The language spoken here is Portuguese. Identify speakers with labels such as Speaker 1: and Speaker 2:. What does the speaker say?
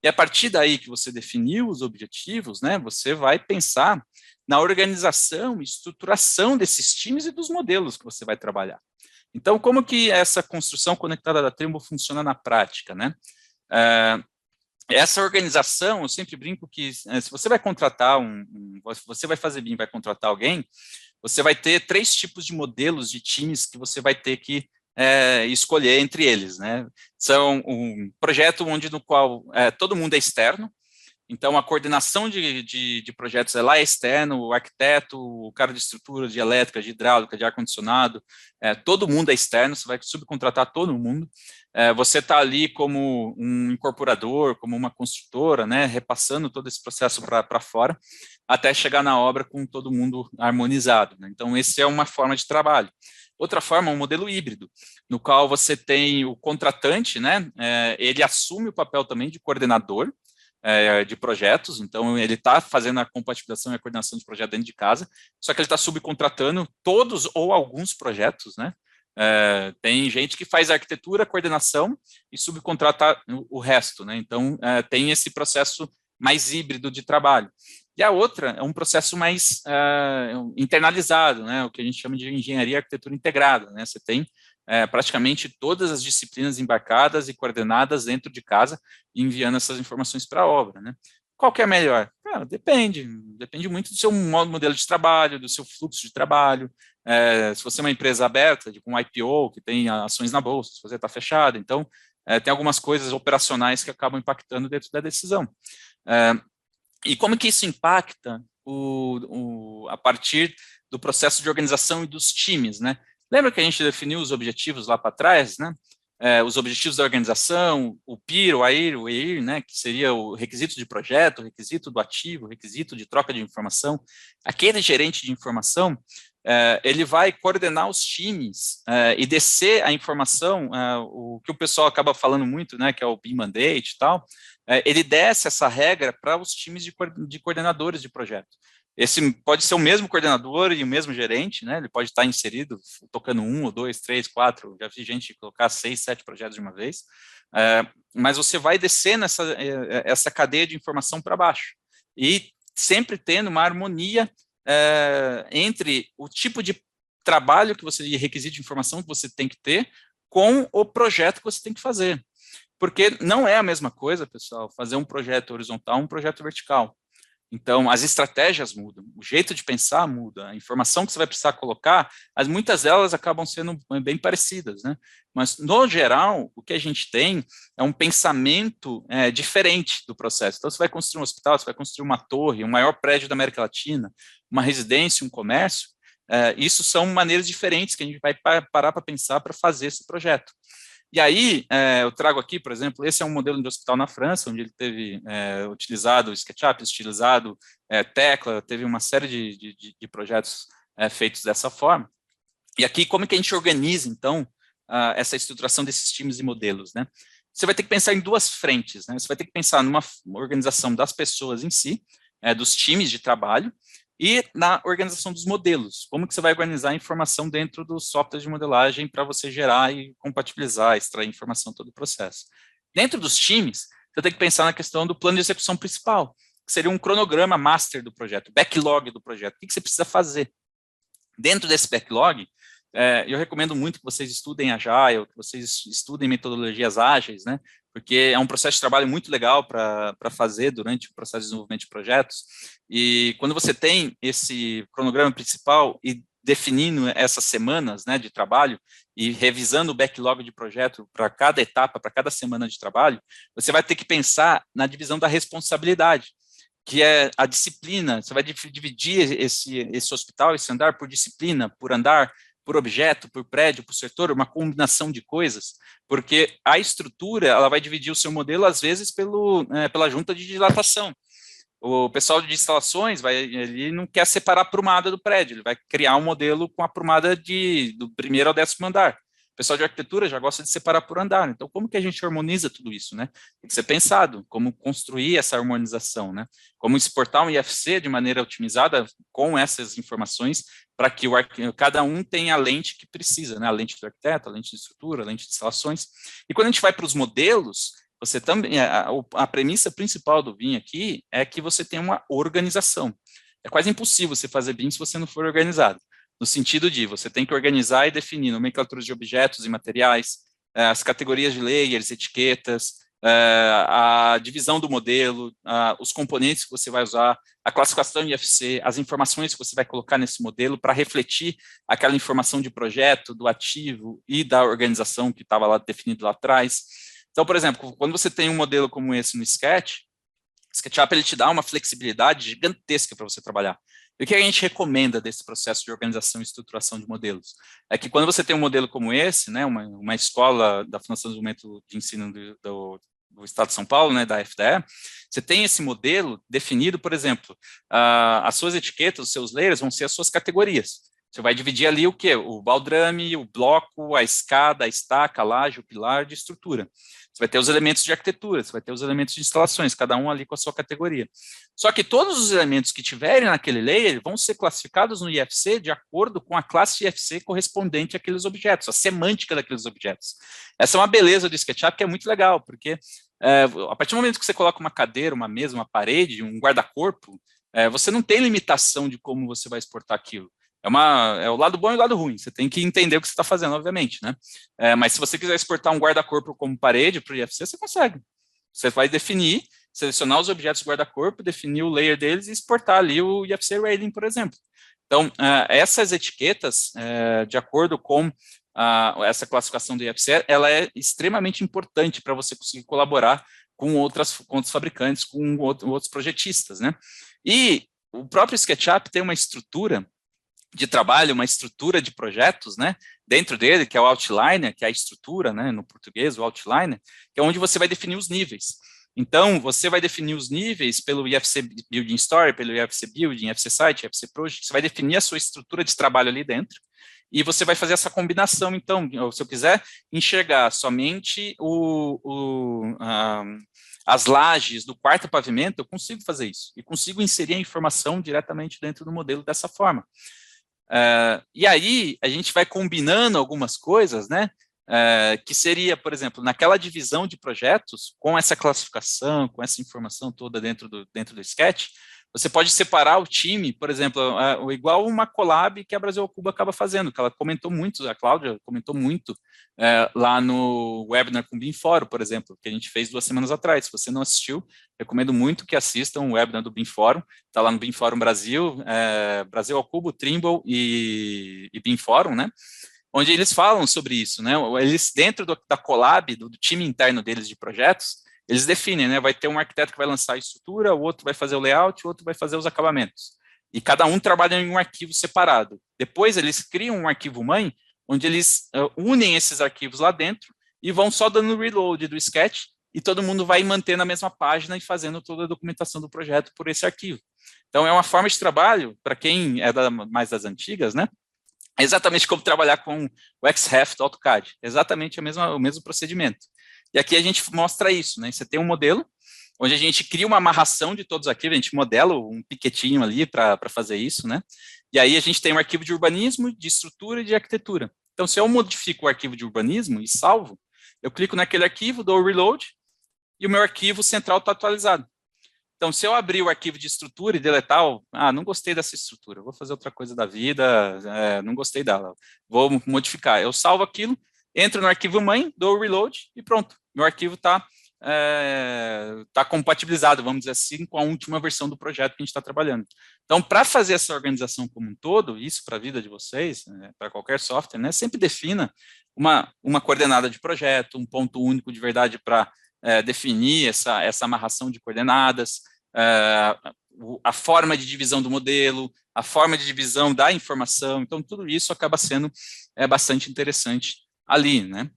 Speaker 1: E a partir daí que você definiu os objetivos, né, você vai pensar na organização e estruturação desses times e dos modelos que você vai trabalhar. Então, como que essa construção conectada da Trimble funciona na prática, né? Essa organização, eu sempre brinco que se você vai contratar você vai fazer BIM, vai contratar alguém, você vai ter 3 tipos de modelos de times que você vai ter que escolher entre eles, né? São um projeto no qual todo mundo é externo, então a coordenação de projetos lá é externo, o arquiteto, o cara de estrutura, de elétrica, de hidráulica, de ar-condicionado, todo mundo é externo, você vai subcontratar todo mundo. Você está ali como um incorporador, como uma construtora, né, repassando todo esse processo para fora, até chegar na obra com todo mundo harmonizado, né? Então, essa é uma forma de trabalho. Outra forma é um modelo híbrido, no qual você tem o contratante, né, ele assume o papel também de coordenador de projetos, então ele está fazendo a compatibilização e a coordenação de projeto dentro de casa, só que ele está subcontratando todos ou alguns projetos, né? Tem gente que faz arquitetura, coordenação e subcontrata o resto, né? Então, tem esse processo mais híbrido de trabalho. E a outra é um processo mais internalizado, né? O que a gente chama de engenharia e arquitetura integrada, né? Você tem praticamente todas as disciplinas embarcadas e coordenadas dentro de casa, enviando essas informações para a obra, né? Qual que é melhor? Depende muito do seu modelo de trabalho, do seu fluxo de trabalho. Se você é uma empresa aberta, tipo um IPO, que tem ações na bolsa, se você está fechado, então tem algumas coisas operacionais que acabam impactando dentro da decisão. E como que isso impacta a partir do processo de organização e dos times, né? Lembra que a gente definiu os objetivos lá para trás, né? Os objetivos da organização, o PIR, o AIR, o EIR, né, que seria o requisito de projeto, o requisito do ativo, o requisito de troca de informação. Aquele gerente de informação, ele vai coordenar os times e descer a informação, o que o pessoal acaba falando muito, né, que é o BIM Mandate e tal, ele desce essa regra para os times de coordenadores de projeto. Esse pode ser o mesmo coordenador e o mesmo gerente, né? Ele pode estar inserido, tocando 1, ou 2, 3, 4, já vi gente colocar 6, 7 projetos de uma vez, mas você vai descendo essa cadeia de informação para baixo, e sempre tendo uma harmonia entre o tipo de trabalho que você, e requisito de informação que você tem que ter, com o projeto que você tem que fazer. Porque não é a mesma coisa, pessoal, fazer um projeto horizontal, um projeto vertical. Então, as estratégias mudam, o jeito de pensar muda, a informação que você vai precisar colocar, muitas delas acabam sendo bem parecidas, né? Mas, no geral, o que a gente tem é um pensamento diferente do processo. Então, você vai construir um hospital, você vai construir uma torre, o maior prédio da América Latina, uma residência, um comércio, isso são maneiras diferentes que a gente vai parar para pensar para fazer esse projeto. E aí, eu trago aqui, por exemplo, esse é um modelo de hospital na França, onde ele teve utilizado SketchUp, utilizado Tecla, teve uma série de projetos feitos dessa forma. E aqui, como que a gente organiza, então, essa estruturação desses times e modelos, né? Você vai ter que pensar em 2 frentes, né? Você vai ter que pensar numa organização das pessoas em si, dos times de trabalho, e na organização dos modelos. Como que você vai organizar a informação dentro do software de modelagem para você gerar e compatibilizar, extrair informação todo o processo. Dentro dos times, você tem que pensar na questão do plano de execução principal, que seria um cronograma master do projeto, backlog do projeto. O que você precisa fazer? Dentro desse backlog, eu recomendo muito que vocês estudem Agile, que vocês estudem metodologias ágeis, né? Porque é um processo de trabalho muito legal para fazer durante o processo de desenvolvimento de projetos. E quando você tem esse cronograma principal e definindo essas semanas, né, de trabalho e revisando o backlog de projeto para cada etapa, para cada semana de trabalho, você vai ter que pensar na divisão da responsabilidade, que é a disciplina. Você vai dividir esse hospital, esse andar, por disciplina, por andar, por objeto, por prédio, por setor, uma combinação de coisas, porque a estrutura, ela vai dividir o seu modelo, às vezes, pela junta de dilatação. O pessoal de instalações ele não quer separar a prumada do prédio, ele vai criar um modelo com a prumada do primeiro ao 10º andar. O pessoal de arquitetura já gosta de separar por andar. Então, como que a gente harmoniza tudo isso, né? Tem que ser pensado, como construir essa harmonização, né? Como exportar um IFC de maneira otimizada com essas informações para que cada um tenha a lente que precisa, né? A lente do arquiteto, a lente de estrutura, a lente de instalações. E quando a gente vai para os modelos, você também, a premissa principal do BIM aqui é que você tem uma organização. É quase impossível você fazer BIM se você não for organizado, no sentido de você tem que organizar e definir nomenclaturas de objetos e materiais, as categorias de layers, etiquetas, a divisão do modelo, os componentes que você vai usar, a classificação de IFC, as informações que você vai colocar nesse modelo para refletir aquela informação de projeto, do ativo e da organização que estava lá definido lá atrás. Então, por exemplo, quando você tem um modelo como esse no Sketch, o SketchUp ele te dá uma flexibilidade gigantesca para você trabalhar. E o que a gente recomenda desse processo de organização e estruturação de modelos? É que quando você tem um modelo como esse, né, uma escola da Fundação de Desenvolvimento de Ensino do Estado de São Paulo, né, da FDE, você tem esse modelo definido, por exemplo, as suas etiquetas, os seus layers vão ser as suas categorias. Você vai dividir ali o quê? O baldrame, o bloco, a escada, a estaca, a laje, o pilar de estrutura. Você vai ter os elementos de arquitetura, você vai ter os elementos de instalações, cada um ali com a sua categoria. Só que todos os elementos que tiverem naquele layer vão ser classificados no IFC de acordo com a classe de IFC correspondente àqueles objetos, a semântica daqueles objetos. Essa é uma beleza do SketchUp que é muito legal, porque a partir do momento que você coloca uma cadeira, uma mesa, uma parede, um guarda-corpo, você não tem limitação de como você vai exportar aquilo. É o lado bom e o lado ruim. Você tem que entender o que você está fazendo, obviamente, né? Mas se você quiser exportar um guarda-corpo como parede para o IFC, você consegue. Você vai definir, selecionar os objetos do guarda-corpo, definir o layer deles e exportar ali o IFC Railing, por exemplo. Então, essas etiquetas, de acordo com essa classificação do IFC, ela é extremamente importante para você conseguir colaborar com outros fabricantes, com outros projetistas, né? E o próprio SketchUp tem uma estrutura de trabalho, uma estrutura de projetos, né, dentro dele, que é o outliner, que é a estrutura, né, no português, o outliner, que é onde você vai definir os níveis. Então, você vai definir os níveis pelo IFC Building Story, pelo IFC Building, IFC Site, IFC Project, você vai definir a sua estrutura de trabalho ali dentro, e você vai fazer essa combinação, então, se eu quiser enxergar somente as lajes do quarto pavimento, eu consigo fazer isso, e consigo inserir a informação diretamente dentro do modelo dessa forma. E aí, a gente vai combinando algumas coisas, né, que seria, por exemplo, naquela divisão de projetos, com essa classificação, com essa informação toda dentro do Sketch, você pode separar o time, por exemplo, igual uma collab que a Brasil ao Cubo acaba fazendo, que ela comentou muito, a Cláudia comentou muito lá no webinar com o BIM Fórum, por exemplo, que a gente fez 2 semanas atrás. Se você não assistiu, recomendo muito que assistam o webinar do BIM Fórum, está lá no BIM Fórum Brasil, Brasil ao Cubo, Trimble e BIM Fórum, né? Onde eles falam sobre isso, né? Eles, dentro da collab, do time interno deles de projetos, eles definem, né? Vai ter um arquiteto que vai lançar a estrutura, o outro vai fazer o layout, o outro vai fazer os acabamentos. E cada um trabalha em um arquivo separado. Depois, eles criam um arquivo mãe, onde eles unem esses arquivos lá dentro e vão só dando reload do Sketch, e todo mundo vai mantendo a mesma página e fazendo toda a documentação do projeto por esse arquivo. Então, é uma forma de trabalho, para quem é mais das antigas, né? É exatamente como trabalhar com o XREF do AutoCAD. É exatamente o mesmo procedimento. E aqui a gente mostra isso, né? Você tem um modelo, onde a gente cria uma amarração de todos os arquivos, a gente modela um piquetinho ali para fazer isso, né? E aí a gente tem um arquivo de urbanismo, de estrutura e de arquitetura. Então, se eu modifico o arquivo de urbanismo e salvo, eu clico naquele arquivo, dou o reload, e o meu arquivo central está atualizado. Então, se eu abrir o arquivo de estrutura e deletar, não gostei dessa estrutura, vou fazer outra coisa da vida, não gostei dela, vou modificar. Eu salvo aquilo, entro no arquivo mãe, dou o reload e pronto. Meu arquivo está compatibilizado, vamos dizer assim, com a última versão do projeto que a gente está trabalhando. Então, para fazer essa organização como um todo, isso para a vida de vocês, para qualquer software, né, sempre defina uma coordenada de projeto, um ponto único de verdade para definir essa amarração de coordenadas, a forma de divisão do modelo, a forma de divisão da informação. Então, tudo isso acaba sendo bastante interessante ali, né?